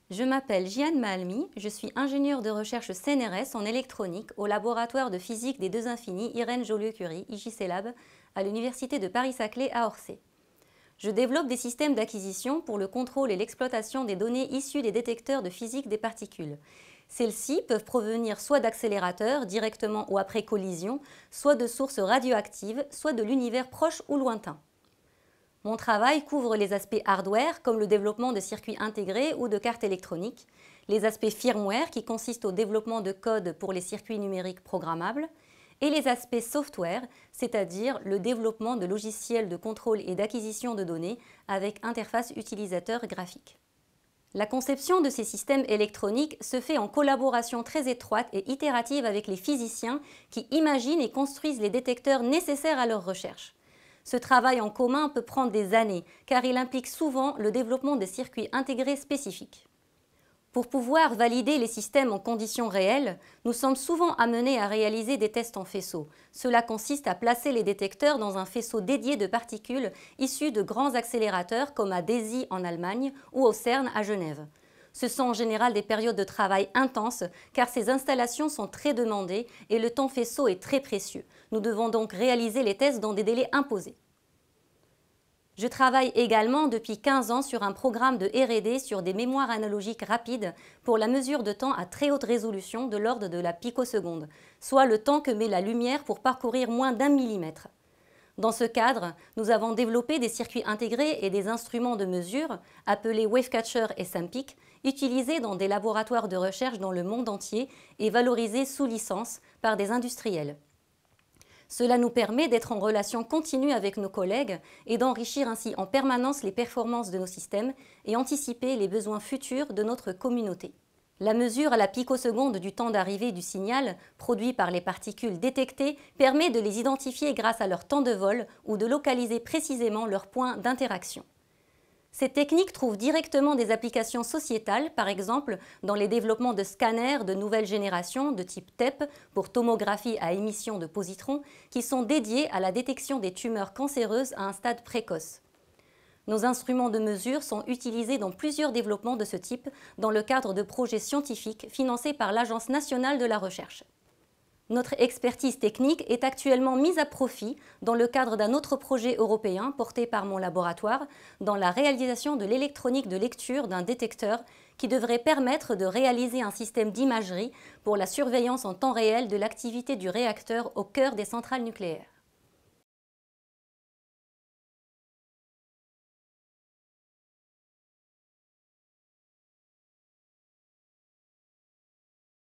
Je m'appelle Jian Mahalmi, je suis ingénieure de recherche CNRS en électronique au laboratoire de physique des deux infinis Irène Joliot-Curie, IJC Lab, à l'université de Paris-Saclay à Orsay. Je développe des systèmes d'acquisition pour le contrôle et l'exploitation des données issues des détecteurs de physique des particules. Celles-ci peuvent provenir soit d'accélérateurs, directement ou après collision, soit de sources radioactives, soit de l'univers proche ou lointain. Mon travail couvre les aspects hardware, comme le développement de circuits intégrés ou de cartes électroniques, les aspects firmware, qui consistent au développement de code pour les circuits numériques programmables, et les aspects software, c'est-à-dire le développement de logiciels de contrôle et d'acquisition de données avec interface utilisateur graphique. La conception de ces systèmes électroniques se fait en collaboration très étroite et itérative avec les physiciens qui imaginent et construisent les détecteurs nécessaires à leur recherche. Ce travail en commun peut prendre des années, car il implique souvent le développement de circuits intégrés spécifiques. Pour pouvoir valider les systèmes en conditions réelles, nous sommes souvent amenés à réaliser des tests en faisceau. Cela consiste à placer les détecteurs dans un faisceau dédié de particules issues de grands accélérateurs comme à DESY en Allemagne ou au CERN à Genève. Ce sont en général des périodes de travail intenses car ces installations sont très demandées et le temps faisceau est très précieux. Nous devons donc réaliser les tests dans des délais imposés. Je travaille également depuis 15 ans sur un programme de R&D sur des mémoires analogiques rapides pour la mesure de temps à très haute résolution de l'ordre de la picoseconde, soit le temps que met la lumière pour parcourir moins d'1 millimètre. Dans ce cadre, nous avons développé des circuits intégrés et des instruments de mesure, appelés Wavecatcher et SAMPIC, utilisés dans des laboratoires de recherche dans le monde entier et valorisés sous licence par des industriels. Cela nous permet d'être en relation continue avec nos collègues et d'enrichir ainsi en permanence les performances de nos systèmes et anticiper les besoins futurs de notre communauté. La mesure à la picoseconde du temps d'arrivée du signal produit par les particules détectées permet de les identifier grâce à leur temps de vol ou de localiser précisément leurs points d'interaction. Cette technique trouve directement des applications sociétales, par exemple dans les développements de scanners de nouvelle génération de type TEP pour tomographie à émission de positrons qui sont dédiés à la détection des tumeurs cancéreuses à un stade précoce. Nos instruments de mesure sont utilisés dans plusieurs développements de ce type dans le cadre de projets scientifiques financés par l'Agence nationale de la recherche. Notre expertise technique est actuellement mise à profit dans le cadre d'un autre projet européen porté par mon laboratoire dans la réalisation de l'électronique de lecture d'un détecteur qui devrait permettre de réaliser un système d'imagerie pour la surveillance en temps réel de l'activité du réacteur au cœur des centrales nucléaires.